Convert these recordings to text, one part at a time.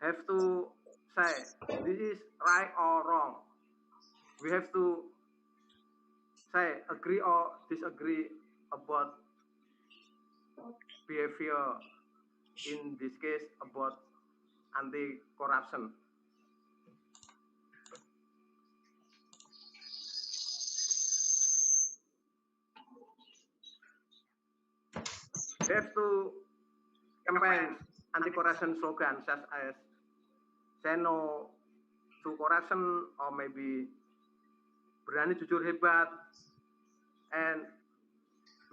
have to say this is right or wrong. We have to say agree or disagree about behavior, in this case about anti-corruption. We have to campaign anti-corruption slogans such as say no to corruption, or maybe berani jujur hebat, and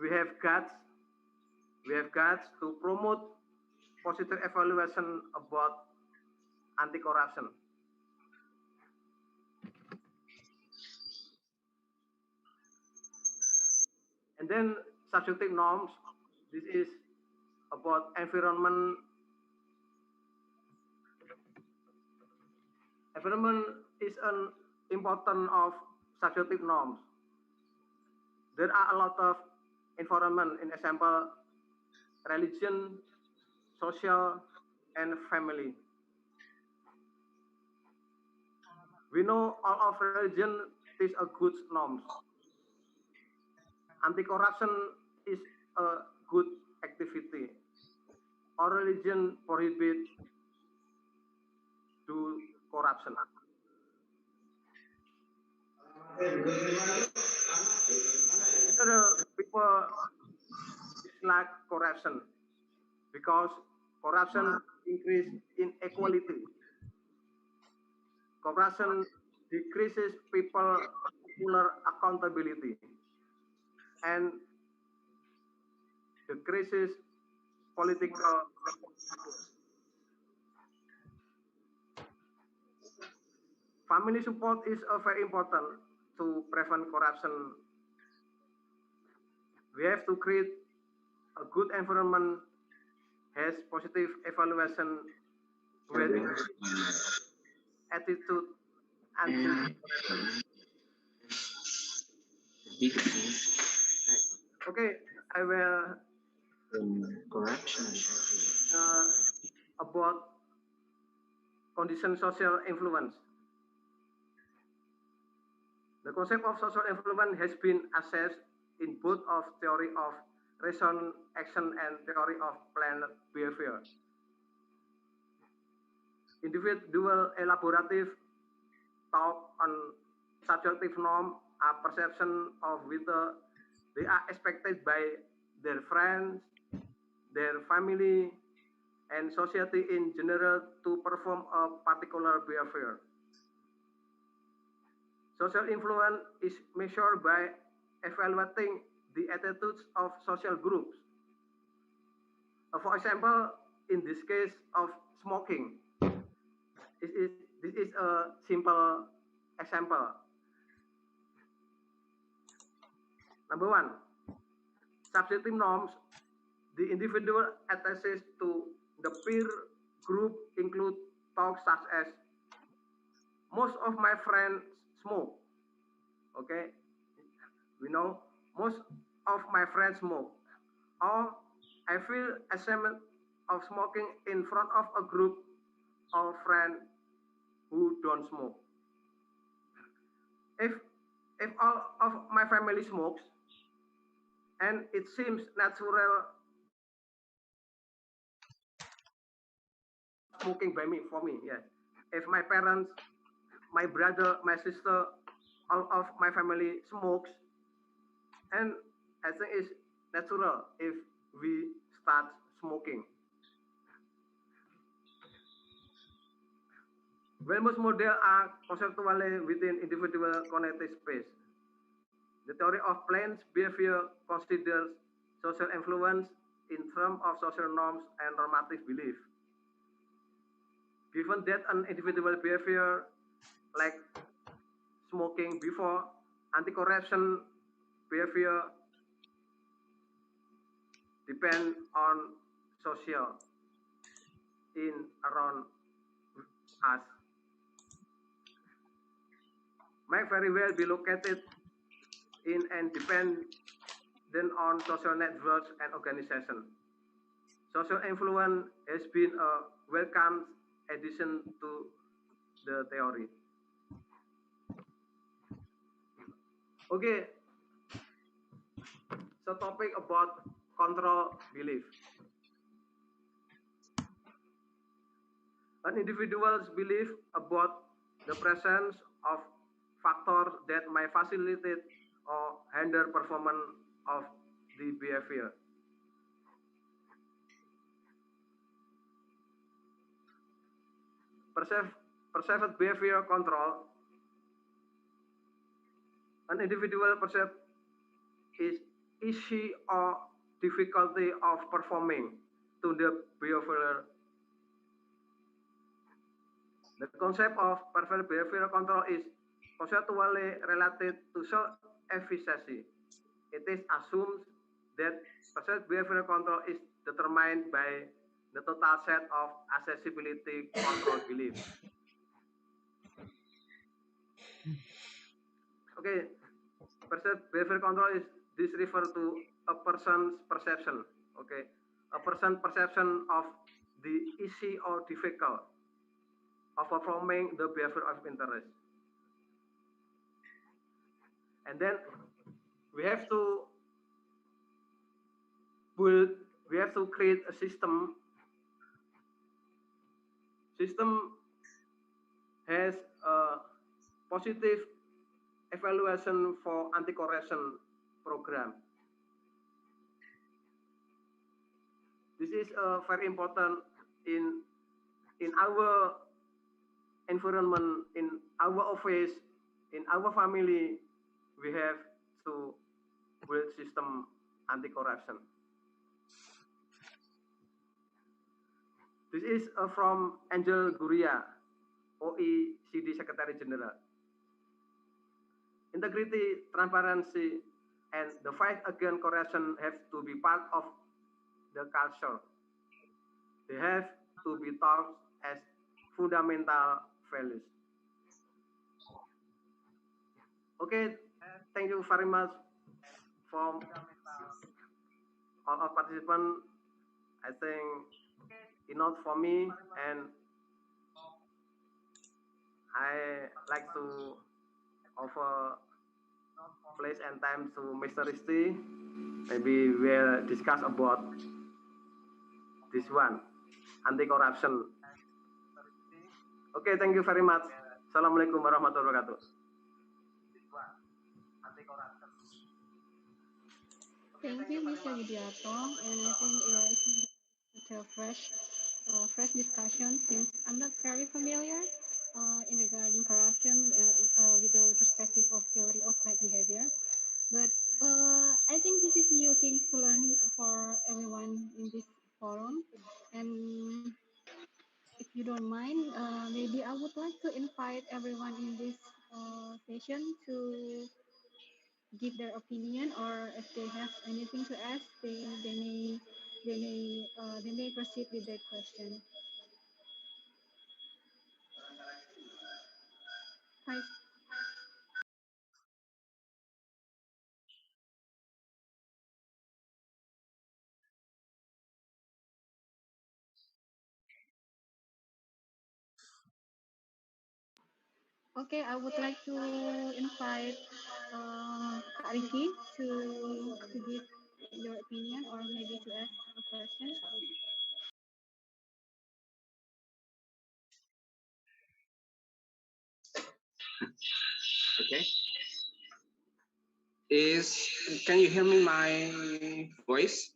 we have guts to promote positive evaluation about anti-corruption. And then subjective norms, this is about environment. Environment is an important of subjective norms. There are a lot of environment, in example, religion, social, and family. We know all of religion is a good norms. Anti-corruption is a good activity. All religion prohibit do corruption. People dislike corruption because corruption increase inequality. Corruption decreases popular accountability and decreases political. Family support is very important to prevent corruption. We have to create a good environment, has positive evaluation, with attitude and okay, I will corruption about condition social influence. The concept of social influence has been assessed in both of theory of reason action and theory of planned behavior. Individual elaborative talk on subjective norm are perception of whether they are expected by their friends, their family, and society in general to perform a particular behavior. Social influence is measured by evaluating the attitudes of social groups. For example, in this case of smoking, this is a simple example. Number one, subjective norms. The individual attaches to the peer group include talks such as most of my friends smoke. Okay, we know most of my friends smoke. Or I feel ashamed of smoking in front of a group of friends who don't smoke. If all of my family smokes, and it seems natural smoking by me, for me, yes. If my parents, my brother, my sister, all of my family smokes, and I think it's natural if we start smoking. When most models are conceptually within individual cognitive space, the theory of planned behavior considers social influence in terms of social norms and normative belief. Given that an individual behavior like smoking before anti-corruption behavior depend on social in around us, might very well be located in and depend then on social networks and organizations. Social influence has been a welcomed addition to the theory. Okay, so topic about control belief. An individual's belief about the presence of factors that may facilitate or hinder performance of the behavior. Perceived behavior control. An individual perceives is issue or difficulty of performing to the behavior. The concept of perceived behavioral control is conceptually related to self-efficacy. It is assumed that perceived behavioral control is determined by the total set of accessibility control beliefs. Okay, perceived behavioral control is this refer to a person's perception. Okay, a person's perception of the easy or difficult of performing the behavior of interest. And then we have to create a system. System has a positive evaluation for anti-corruption program. This is very important in our environment, in our office, in our family. We have to build system anti-corruption. This is from Angel Guria, OECD Secretary General. Integrity, transparency, and the fight against corruption have to be part of the culture. They have to be taught as fundamental values. Okay, thank you very much from all our participants. I think enough for me, and I like to offer place and time to Mr. Risti. Maybe we'll discuss about this one, anti-corruption. Okay, thank you very much. Assalamualaikum warahmatullahi wabarakatuh. Thank you, Mr. Widiarto, and I think it's a fresh discussion since I'm not very familiar in regarding corruption with the perspective of theory of right behavior. But I think this is new things to learn for everyone in this forum. And if you don't mind, maybe I would like to invite everyone in this session to give their opinion, or if they have anything to ask, they may proceed with their question. Hi. Okay, I would like to invite Kak Ricky to give your opinion or maybe to ask a question. Okay. Can you hear me my voice?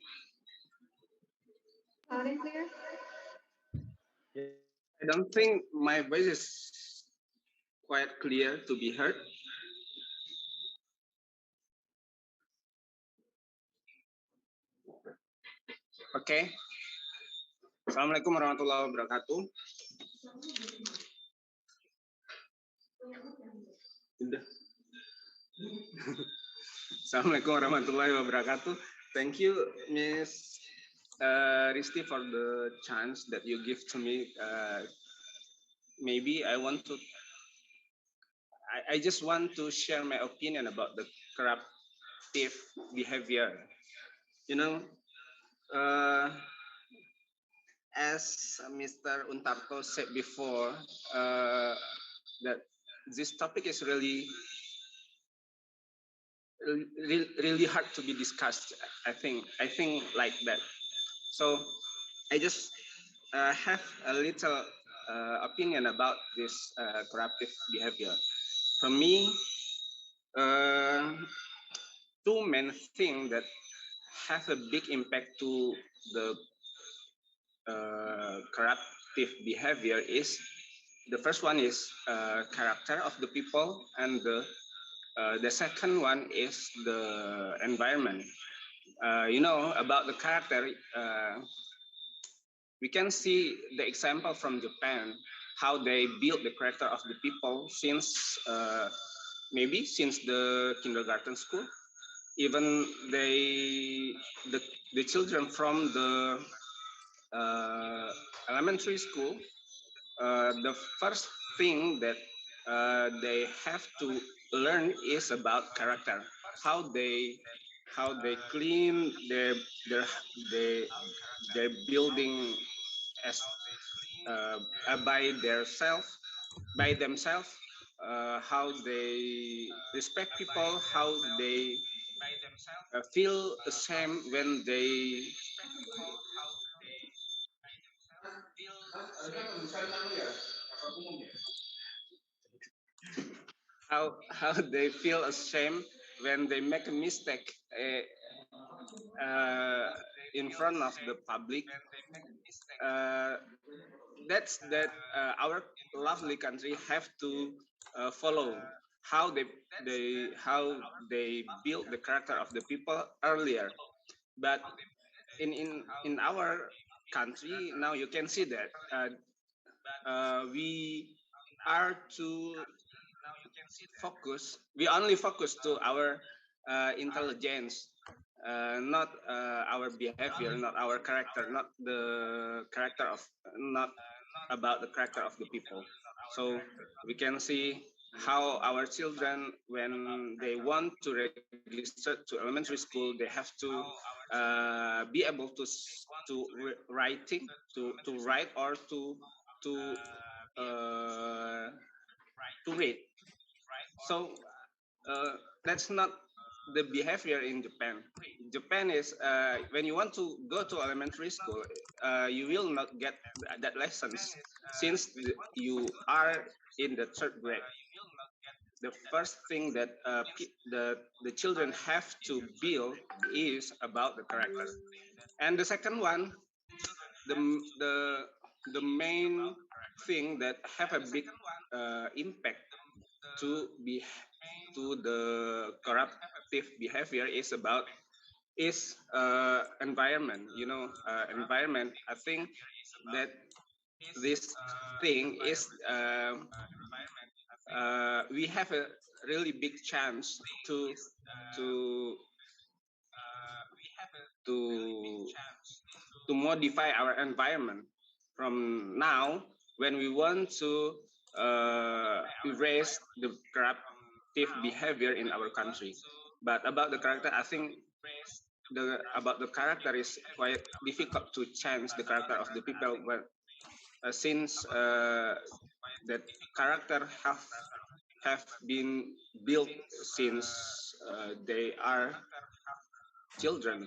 Loud and clear. I don't think my voice is quite clear to be heard. Okay. Assalamualaikum warahmatullahi wabarakatuh. Assalamualaikum warahmatullahi wabarakatuh. Thank you, Miss Risti, for the chance that you give to me. Maybe I just want to share my opinion about the corruptive behavior. You know, as Mr. Untarto said before, that this topic is really hard to be discussed. I think like that. So I just have a little opinion about this corruptive behavior. For me, uh, two main things that have a big impact to the corruptive behavior is the first one is character of the people, and the second one is the environment. About the character, we can see the example from Japan, how they build the character of the people since maybe since the kindergarten school. Even the the children from the elementary school, the first thing that they have to learn is about character, how they clean their their their building as by themselves, how they respect people, how they feel ashamed when they how they feel ashamed when they make a mistake uh, in front of the public. Uh, that our lovely country have to follow how they build the character of the people earlier. But in our country now, you can see that we are too we only focus to our intelligence, not our behavior, not our character, not the character of not about the character of the people. So we can see how our children, when they want to register to elementary school, they have to be able to write or to uh, to read. So that's not the behavior in Japan. Japan is when you want to go to elementary school, you will not get that lessons since you are in the third grade. The first thing that the children have to build is about the character, and the second one, the the the main thing that have a big impact to be to the corruptive behavior is environment. Environment. I think that this thing is we have a really big chance to to to modify our environment from now when we want to erase the corruptive behavior in our country. But about the character, I think the about the character is quite difficult to change the character of the people, but since that character have been built since they are children.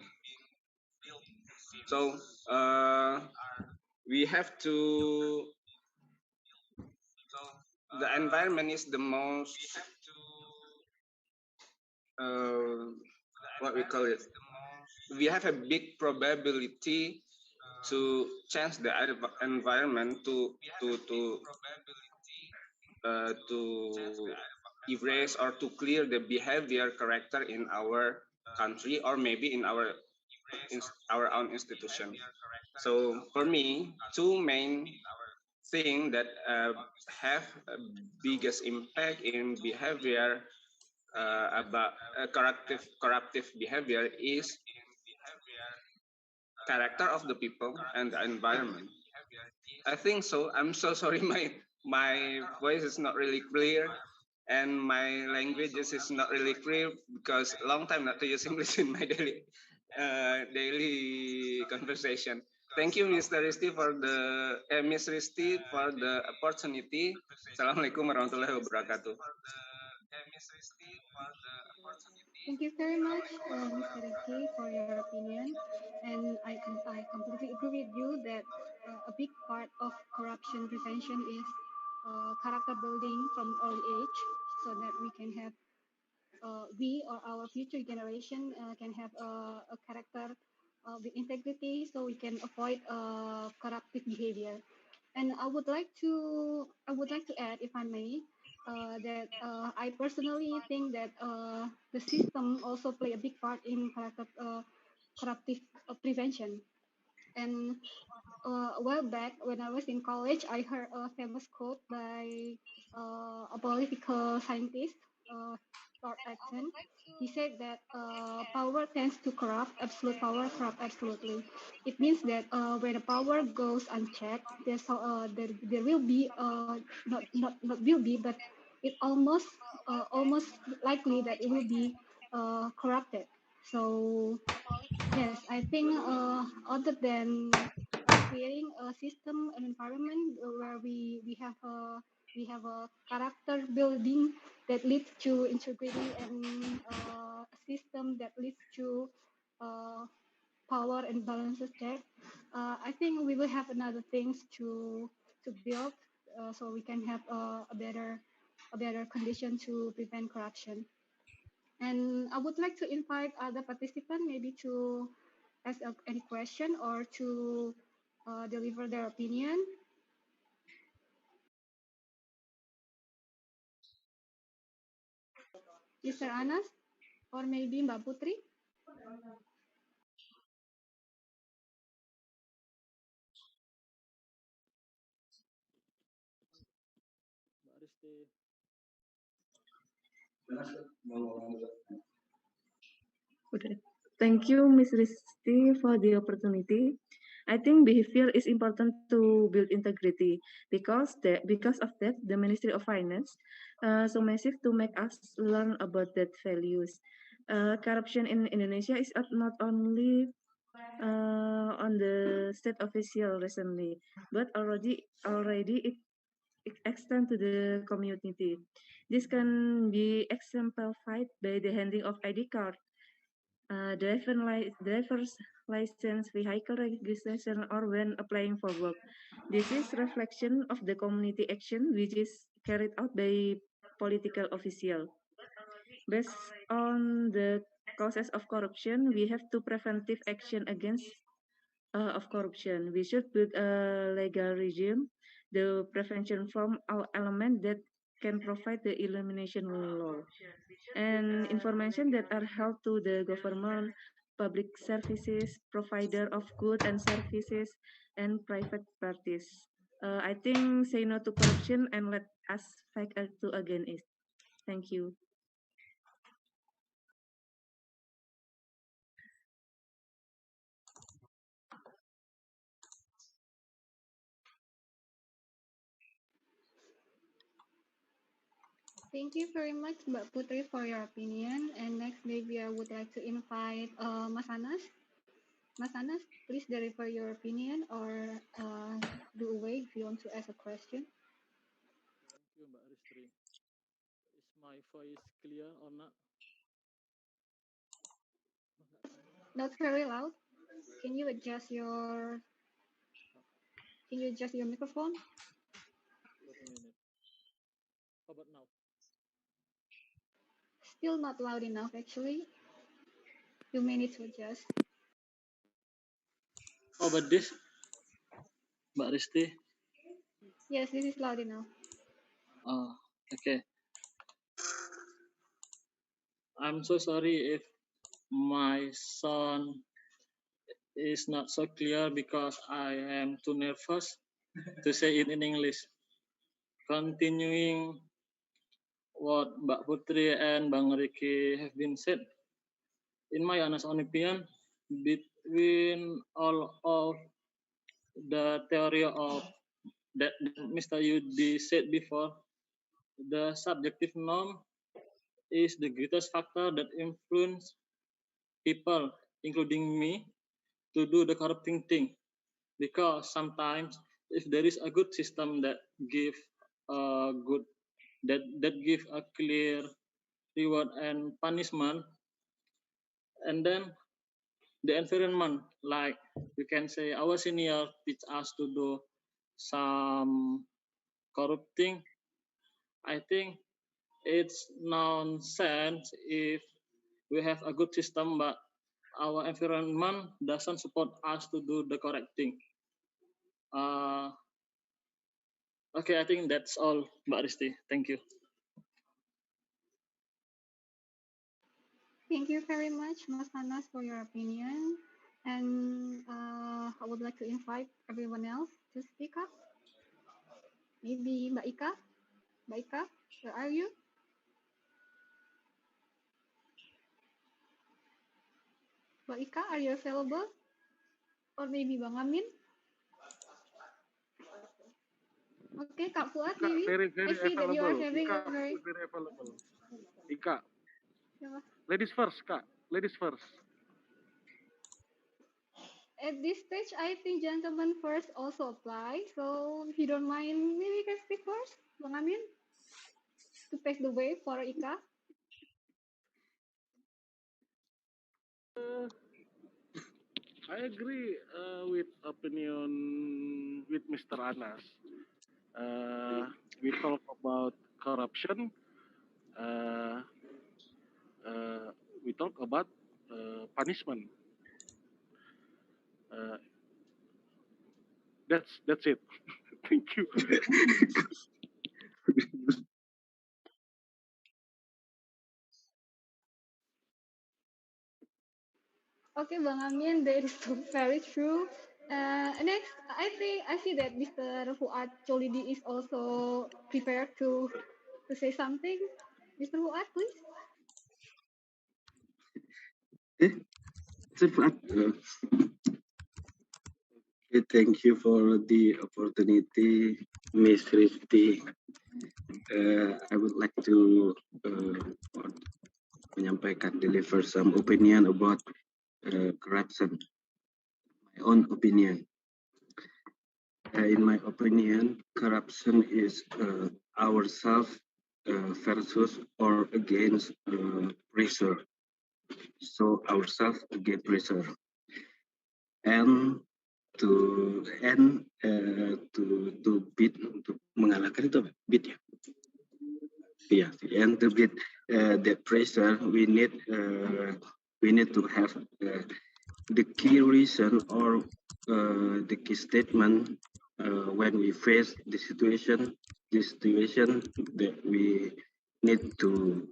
So we have to the environment is the most uh, what we call it. We have a big probability to change the environment to erase or to clear the behavior character in our country, or maybe in our own institution. So for me, two main things that have a biggest impact in behavior about corruptive behavior is character of the people and the environment. I think so. I'm so sorry. My voice is not really clear, and my languages is not really clear because long time not to use English in my daily conversation. Thank you, Mr. Risti, for Miss Risti, for the opportunity. Assalamualaikum warahmatullahi wabarakatuh. Thank you very much, Mr. Ricky, for your opinion. And I completely agree with you that a big part of corruption prevention is character building from early age, so that we can have we or our future generation can have a character with integrity, so we can avoid corruptive behavior. And I would like to add, if I may, that I personally think that the system also play a big part in corruptive prevention. And a while back, when I was in college, I heard a famous quote by a political scientist, Lord Acton. He said that power tends to corrupt, absolute power corrupt absolutely. It means that when the power goes unchecked, there will be not will be, but it almost likely that it will be corrupted. So yes, I think other than creating a system, an environment where we have a character building that leads to integrity, and a system that leads to uh, power and balances check. I think we will have another things to build, so we can have a better condition to prevent corruption. And I would like to invite other participants maybe to ask any question or to deliver their opinion. Mr. Anas or maybe Mbak Putri. Okay. Thank you, Ms. Risti, for the opportunity. I think behavior is important to build integrity because of that the Ministry of Finance so massive to make us learn about that values. Corruption in Indonesia is not only on the state official recently, but already it extend to the community. This can be exemplified by the handing of ID card, driver's license, vehicle registration, or when applying for work. This is reflection of the community action which is carried out by political official. Based on the causes of corruption, we have to preventive action against of corruption. We should build a legal regime, the prevention from all elements that can provide the elimination law and information that are held to the government, public services, provider of goods and services, and private parties. I think say no to corruption and let us fight to against it. Thank you. Thank you very much, Mbak Putri, for your opinion. And next, maybe I would like to invite Mas Anas. Mas Anas, please deliver your opinion or do away if you want to ask a question. Thank you, Mbak Ristri. Is my voice clear or not? Not very loud. Can you adjust your microphone? Wait a minute. How about now? Still not loud enough, actually. You may need to adjust. How about this, Mbak Risti? Yes, this is loud enough. Okay. I'm so sorry if my sound is not so clear because I am too nervous to say it in English. Continuing what Mbak Putri and Bang Ricky have been said, in my honest opinion, between all of the theory of that Mr. Yudi said before, the subjective norm is the greatest factor that influence people, including me, to do the corrupting thing. because sometimes if there is a good system that give a good that give a clear reward and punishment, and then the environment, like we can say our senior teach us to do some corrupting, I think it's nonsense if we have a good system but our environment doesn't support us to do the correct thing. Okay, I think that's all, Mbak Risti. Thank you. Thank you very much, Mas Anas, for your opinion. And I would like to invite everyone else to speak up. Maybe Mbak Ika? Mbak Ika, where are you? Mbak Ika, are you available? Or maybe Bang Amin? Okay, Kak Fuad, maybe? Very I see that you are available. having Ika, a very... very available. Ika, Yeah. ladies first, Kak. Ladies first. At this stage, I think gentlemen first also apply. So if you don't mind, maybe you can speak first, Bang Amin, to pave the way for Ika. I agree with opinion with Mr. Anas. We talk about corruption. Uh, we talk about punishment. That's it. Thank you. Okay, Bang Amin, that is so very true. Next, I think I see that Mr. Fuad Cholidi is also prepared to say something. Mr. Fuad, please. Thank you for the opportunity, Miss Christy. I would like to deliver some opinion about corruption. My own opinion. In my opinion, corruption is ourselves versus or against pressure. So ourselves against pressure, and to beat, untuk mengalahkan itu apa? Beat ya. Yeah, and to beat the pressure, we need to have the key reason or the key statement when we face the situation that we need to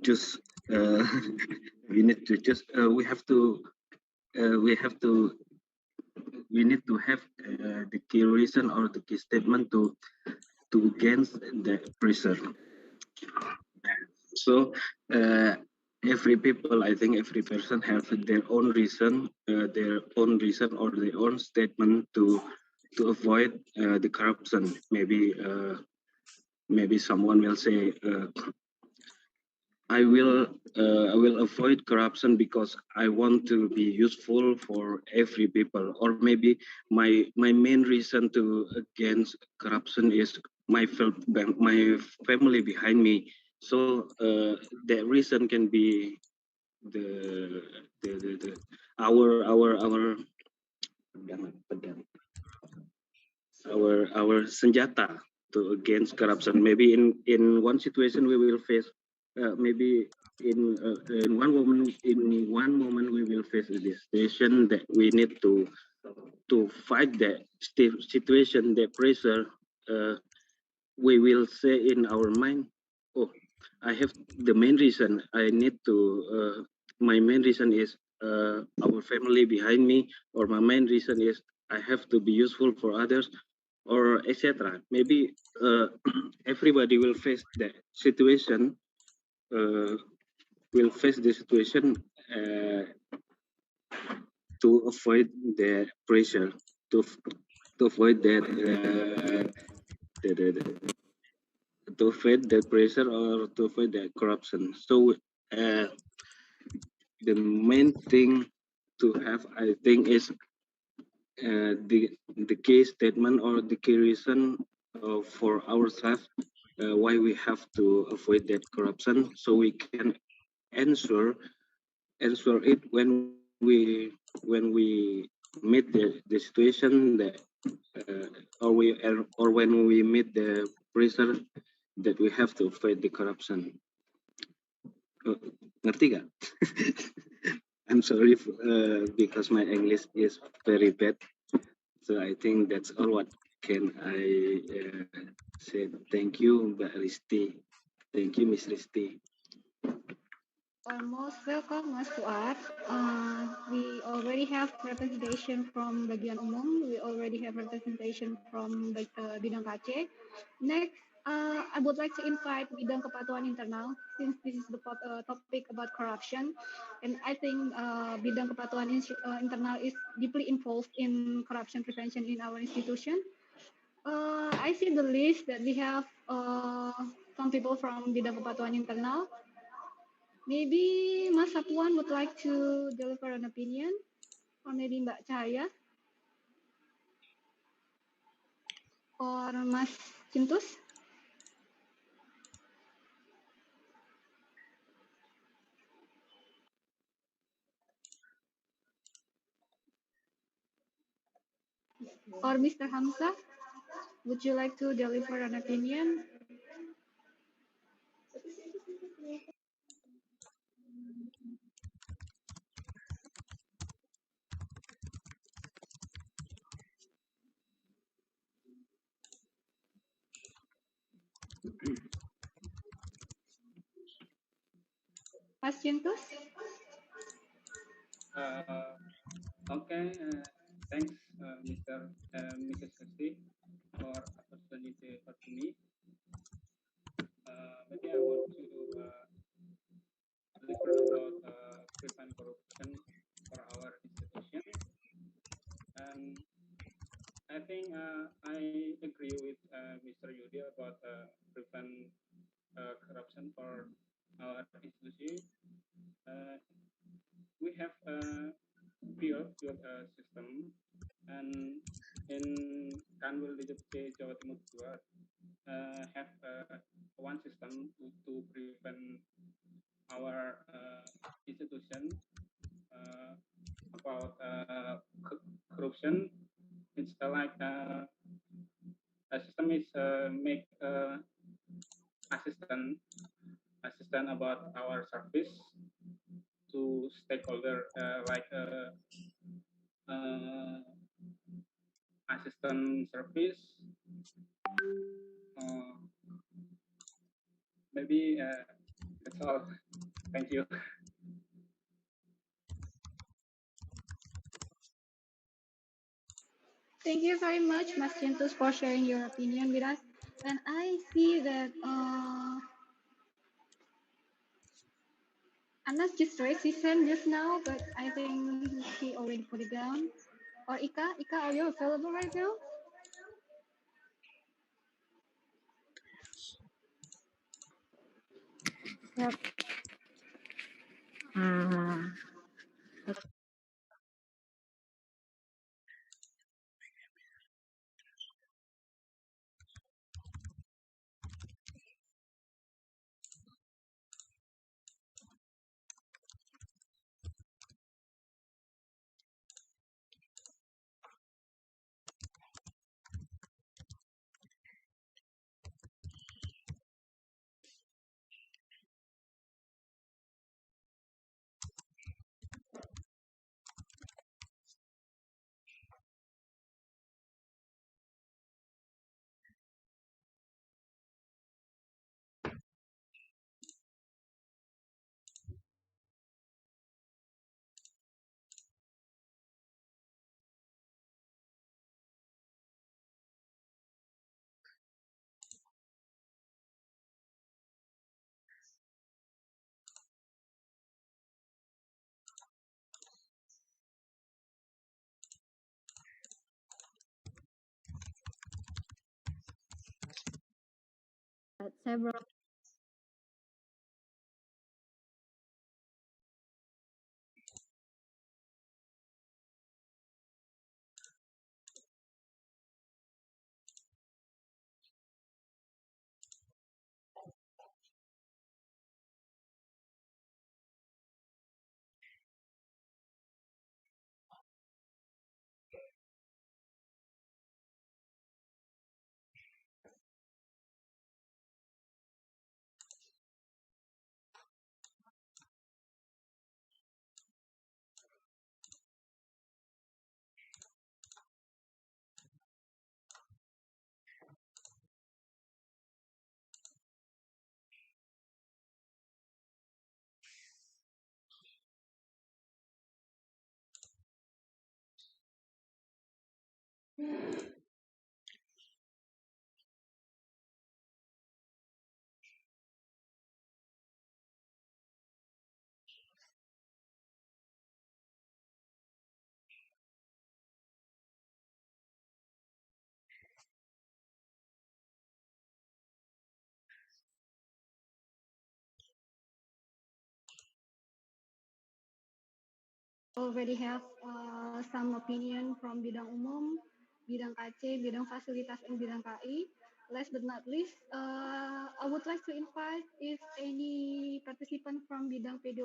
just we need to just we need to have the key reason or the key statement to against the pressure. So every people, I think every person have their own reason or their own statement to avoid the corruption. Maybe someone will say, I will avoid corruption because I want to be useful for every people. Or maybe my main reason to against corruption is my family behind me. So that reason can be the our senjata to against corruption. Maybe in one situation we will face, maybe in one moment we will face a situation that we need to fight that situation, that pressure. We will say in our mind, oh, I have the main reason. I need to. My main reason is our family behind me, or my main reason is I have to be useful for others, or etc. Maybe everybody will face that situation. Will face the situation to avoid the pressure, to avoid that to avoid the pressure or to avoid the corruption. So the main thing to have, I think, is the key statement or the key reason for ourselves why we have to avoid that corruption, so we can answer it when we meet the situation that or when we meet the pressure that we have to fight the corruption. Ngerti gak? I'm sorry because my English is very bad. So I think that's all what can I say. Thank you, Mbak Risti. Thank you, Miss Risti. Most welcome, Mas Fuad. We already have representation from bagian umum. We already have representation from bidang KC. Next, I would like to invite bidang kepatuhan internal, since this is the topic about corruption, and I think bidang kepatuhan internal is deeply involved in corruption prevention in our institution. I see the list that we have some people from bidang kepatuhan internal. Maybe Mas Sapuan would like to deliver an opinion, or maybe Mbak Cahaya, or Mas Cintus. Or Mr. Hamza, would you like to deliver an opinion? Mas Cintus? Okay, thanks, Mrs. Christie, for opportunity for me. Maybe I want to deliver about prevent corruption for our institution, and I think I agree with Mr. Yudi about prevent corruption for our institution. Uh, we have built a system, and in Kanwil DJP Jawa Timur 2 have one system to prevent our institution about corruption. It's like a system is make assistant about our service to stakeholder like assistant service. Maybe that's all. Thank you. Thank you very much, Mas Cintus, for sharing your opinion with us. And I see that Anas just raised his hand just now, but I think he already put it down. Or Ika, are you available right now? Yep. Several already have some opinion from bidang umum, bidang KC, bidang fasilitas, and bidang KI. Last but not least, I would like to invite if any participant from bidang P2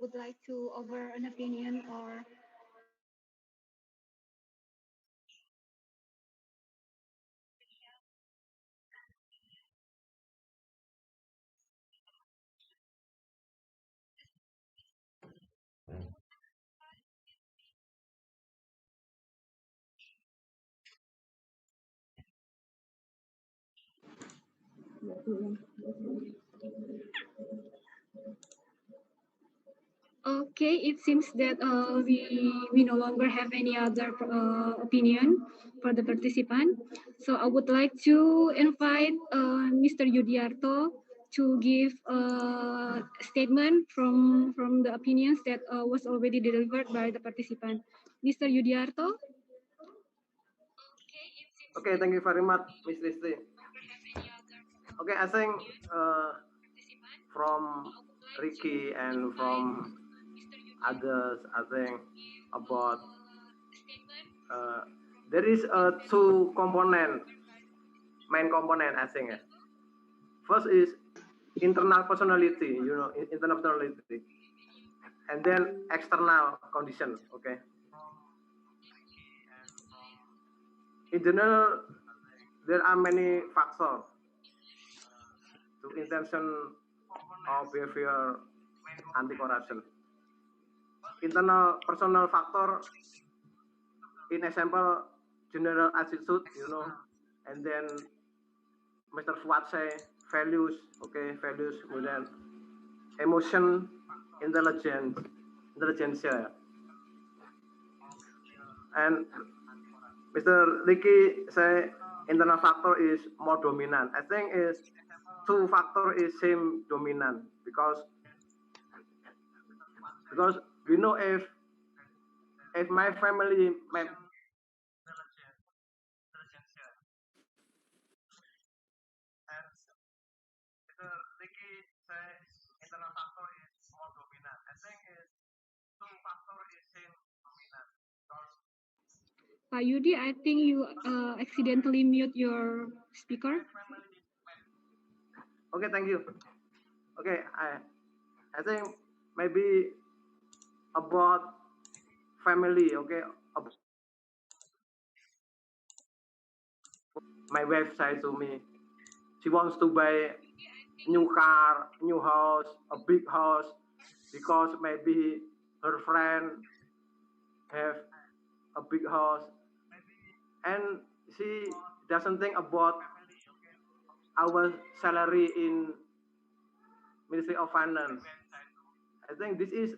would like to offer an opinion or okay, it seems that we no longer have any other opinion for the participant. So I would like to invite Mr. Yudiarto to give a statement from the opinions that was already delivered by the participant. Mr. Yudiarto. Okay, thank you very much, Miss Risti. Okay, I think from Ricky and from others, I think about there is a two component, main component, I think. First is internal personality, internal personality, and then external condition. Okay. In general, there are many factors to intention of behavior anti-corruption. Internal personal factor, in example, general attitude, and then Mr. Fuad say values, okay, values, kemudian emotion, intelligence, and Mr. Ricky say internal factor is more dominant. I think is two factor is same dominant because we know if my family Pak Yudi, I think you accidentally mute your speaker. Okay, thank you. Okay, I think maybe about family, okay. My wife said to me, she wants to buy new car, new house, a big house, because maybe her friend have a big house, and she doesn't think about our salary in Ministry of Finance. I think this is,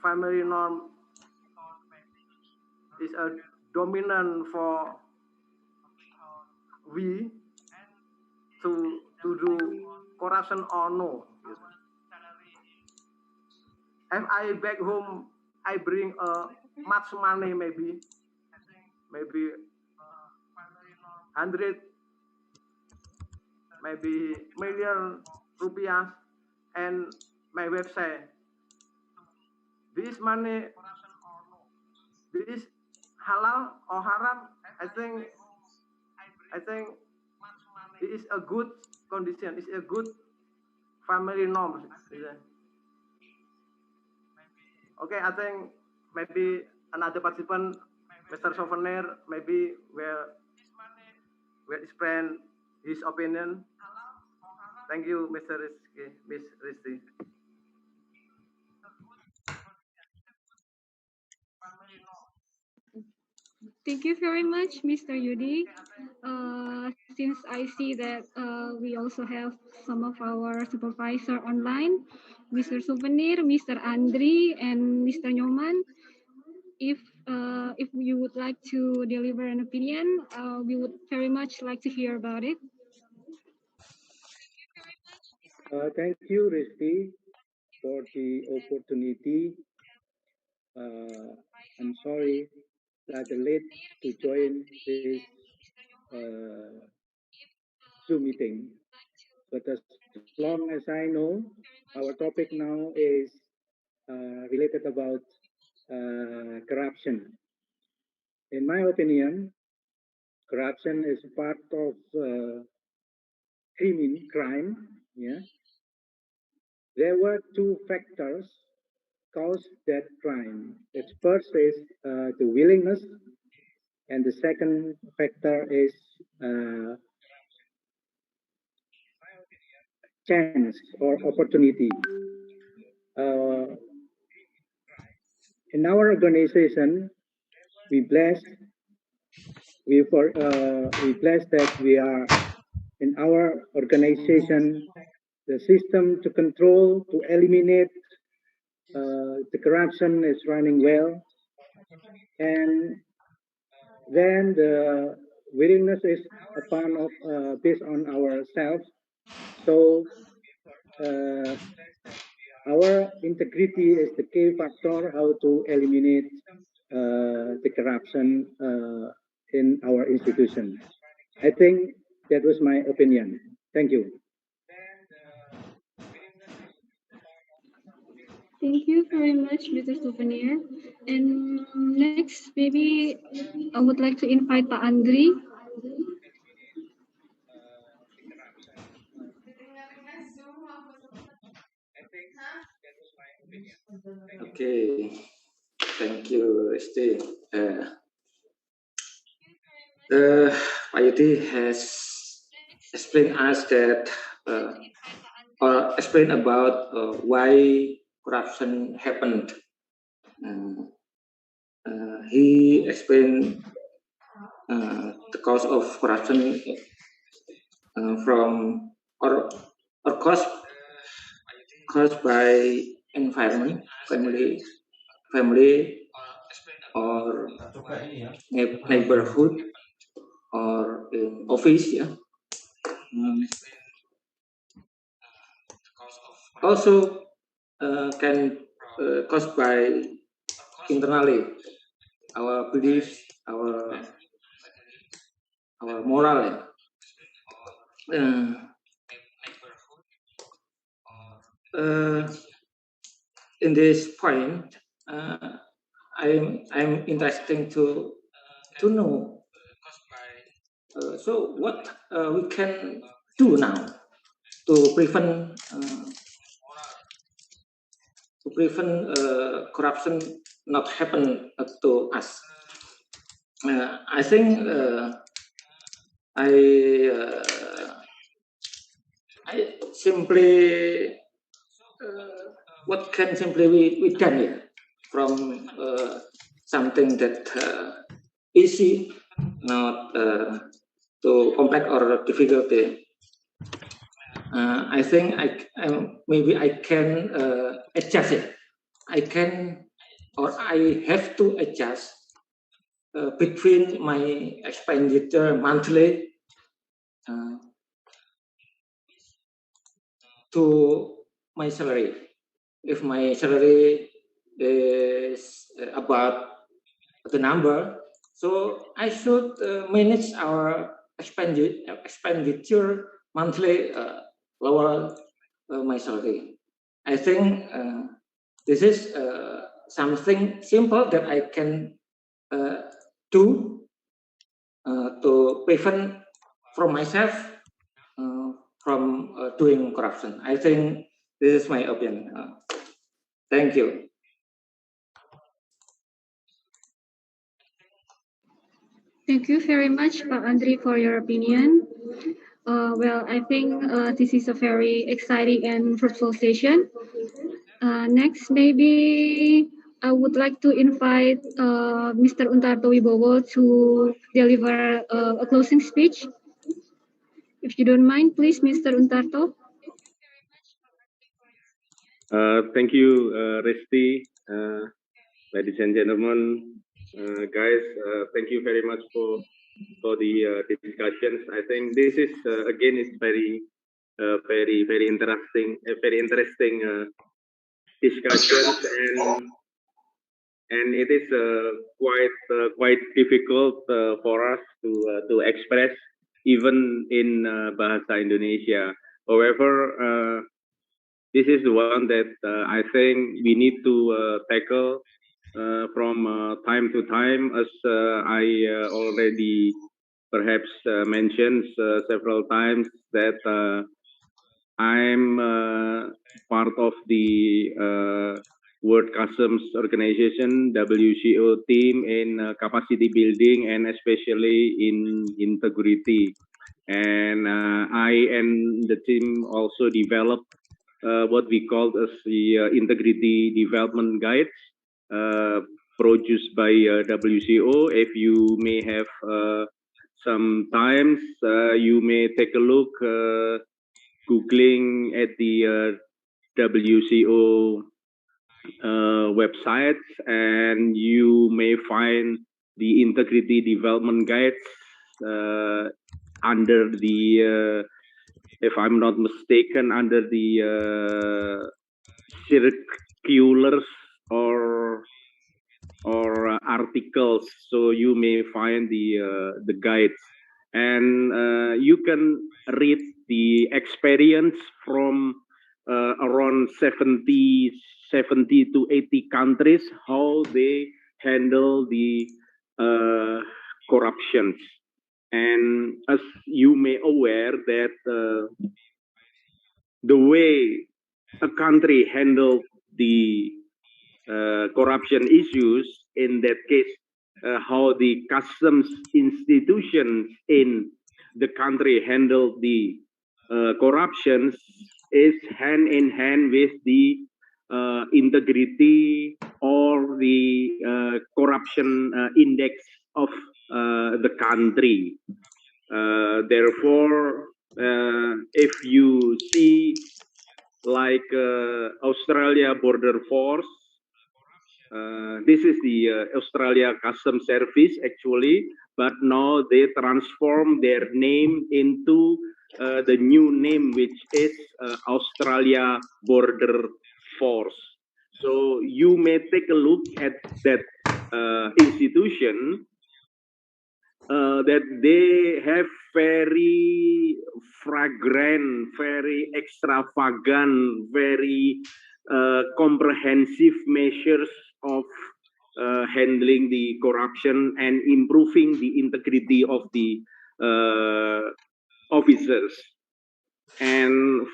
family norm is a dominant for we to do corruption or no. If I back home, I bring much money, maybe 100, maybe million rupiah, and my website. This money, this halal or haram? I think it is a good condition. It's a good family norm. Okay, I think maybe another participant, Mr. Souvenir, maybe will explain his opinion. Thank you, Mr. Rizky, Miss Rizky. Thank you very much, Mr. Yudi. Since I see that we also have some of our supervisor online, Mr. Souvenir, Mr. Andri, and Mr. Nyoman. If you would like to deliver an opinion, we would very much like to hear about it. Thank you, Risti, for the opportunity. I'm sorry that I'm late to join this Zoom meeting. But as long as I know, our topic now is related about corruption. In my opinion, corruption is part of crime. Yeah, there were two factors cause that crime. Its first is the willingness, and the second factor is chance or opportunity. Uh, in our organization, we blessed we blessed that we are in our organization the system to control to eliminate the corruption is running well, and then the willingness is upon of based on ourselves. So uh, our integrity is the key factor how to eliminate the corruption in our institution. I think that was my opinion. Thank you. Thank you very much, Mr. Souvenir. And next, maybe I would like to invite Pak Andri. Okay, thank you, Resti. Pak Yudi has explained us that or explained about why corruption happened. He explained the cause of corruption from or caused by environment, family or neighborhood or in office. Yeah. Also can caused by internally our beliefs, our moral. In this point, I'm interested to know. So what we can do now to prevent corruption not happen to us. I think I simply what can simply we done here from something that easy, not too complex or difficulty. I think maybe I can adjust it. I can or I have to adjust between my expenditure monthly to my salary. If my salary is about the number, so I should manage our expenditure monthly lower my salary. I think this is something simple that I can do to prevent from myself from doing corruption. I think this is my opinion. Thank you. Thank you very much, Pak Andri, for your opinion. Well, I think this is a very exciting and fruitful session. Next, maybe I would like to invite Mr. Untarto Wibowo to deliver a closing speech. If you don't mind, please, Mr. Untarto. Thank you, Resti, ladies and gentlemen, guys. Thank you very much for the discussions. I think this is again is very interesting, very interesting discussions, and it is quite difficult for us to express even in Bahasa Indonesia. However, this is the one that I think we need to tackle from time to time, as I already perhaps mentioned several times that I'm part of the World Customs Organization WCO team in capacity building and especially in integrity. And I and the team also developed what we call as the integrity development guides produced by WCO. If you may have sometimes you may take a look googling at the WCO websites, and you may find the integrity development guides under the if I'm not mistaken, under the circulars or articles. So you may find the guides, and you can read the experience from around 70 to 80 countries, how they handle the corruptions. And as you may aware that the way a country handled the corruption issues, in that case, how the customs institutions in the country handle the corruptions is hand in hand with the integrity or the corruption index of the country. Therefore, if you see like Australia Border Force, this is the Australia Customs Service actually, but now they transform their name into the new name, which is Australia Border Force. So you may take a look at that institution, that they have very fragrant, very extravagant, very comprehensive measures of handling the corruption and improving the integrity of the officers. And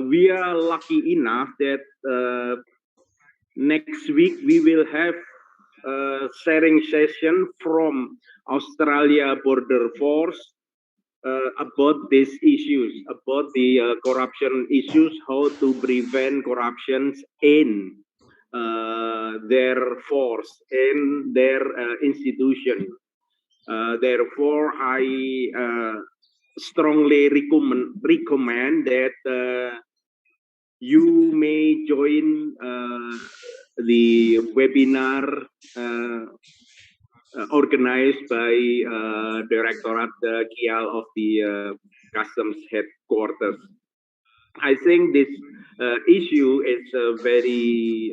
we are lucky enough that next week we will have a sharing session from Australia Border Force about these issues, about the corruption issues, how to prevent corruptions in their force, in their institution. Therefore, I strongly recommend that you may join the webinar organized by Directorate Kial of the Customs Headquarters. I think this issue is a very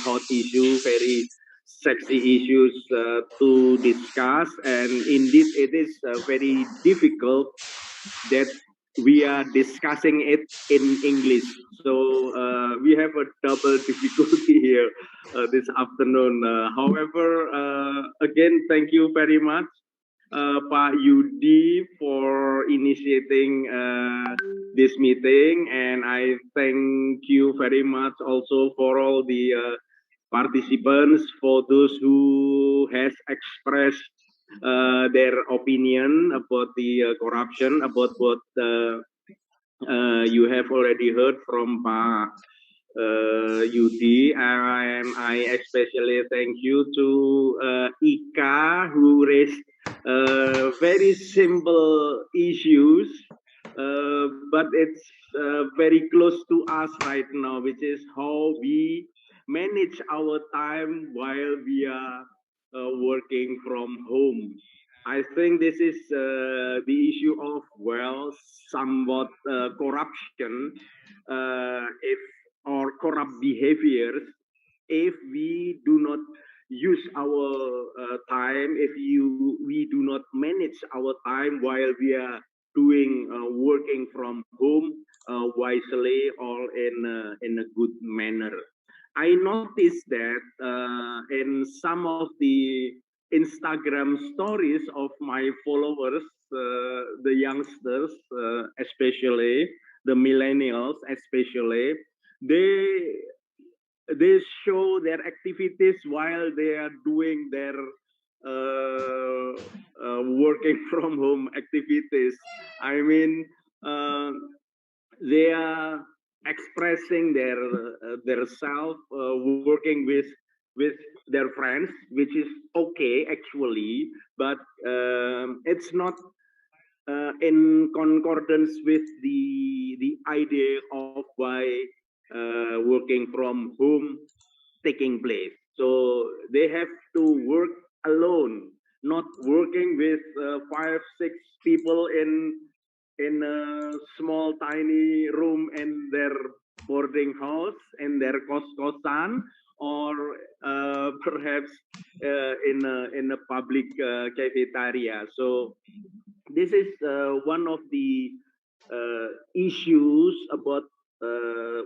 hot issue, very sexy issues to discuss, and indeed it is very difficult that we are discussing it in English. So we have a double difficulty here this afternoon. However, again, thank you very much, Pak Yudi, for initiating this meeting, and I thank you very much also for all the participants, for those who has expressed their opinion about the corruption, about what you have already heard from Pak Yudi, and I especially thank you to Ika, who raised very simple issues, but it's very close to us right now, which is how we manage our time while we are working from home. I think this is the issue of, well, somewhat corruption, if or corrupt behaviors, if we do not use our time, if we do not manage our time while we are doing working from home, wisely or in a good manner. I noticed that in some of the Instagram stories of my followers, the youngsters, especially the millennials, especially they they show their activities while they are doing their working from home activities. I mean, uh, they are expressing their self working with their friends, which is okay actually, but it's not in concordance with the idea of why working from home taking place. So they have to work alone, not working with five, six people in a small tiny room in their boarding house, in their kos-kosan, or perhaps in a public cafeteria. So this is one of the issues about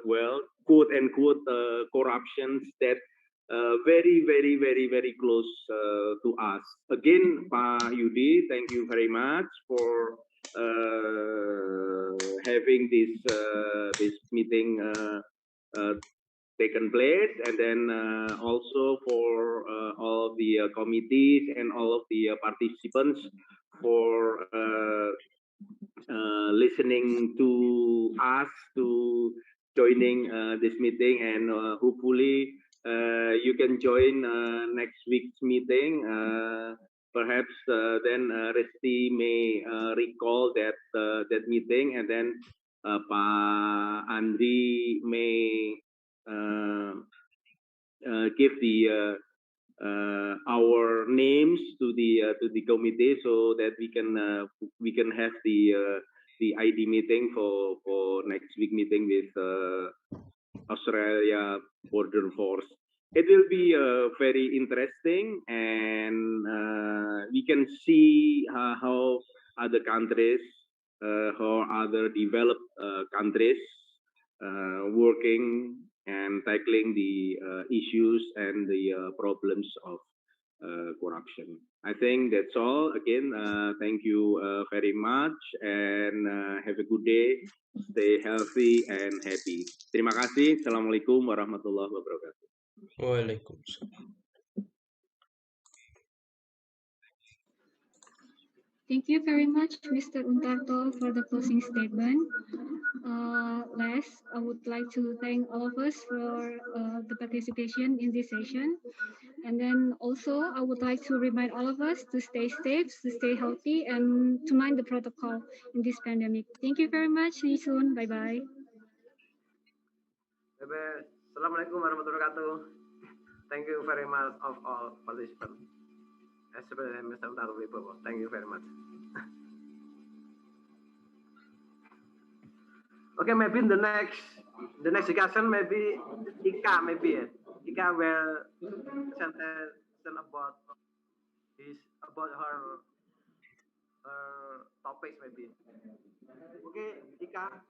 well, quote unquote corruptions that very close to us. Again, Pak Yudi, thank you very much for having this meeting uh, taken place, and then also for all of the committees and all of the participants for listening to us, to joining this meeting, and hopefully you can join next week's meeting. Perhaps then Resti may recall that meeting, and then Pa Andri may uh, give the our names to the committee so that we can have the ID meeting for next week meeting with Australia Border Force. It will be very interesting, and we can see how other countries, how other developed countries working and tackling the issues and the problems of corruption. I think that's all. Again, thank you very much, and have a good day. Stay healthy and happy. Terima kasih. Assalamualaikum warahmatullahi wabarakatuh. Waalaikumsalam. Thank you very much, Mr. Untarto, for the closing statement. Last, I would like to thank all of us for the participation in this session. And then also, I would like to remind all of us to stay safe, to stay healthy, and to mind the protocol in this pandemic. Thank you very much. See you soon. Bye-bye. Bye-bye. Assalamualaikum warahmatullahi wabarakatuh. Thank you very much of all participants, especially Mr. Untarto Wibowo. Thank you very much. Okay, maybe in the next discussion, maybe Ika will sentence about her topics maybe. Okay, Ika.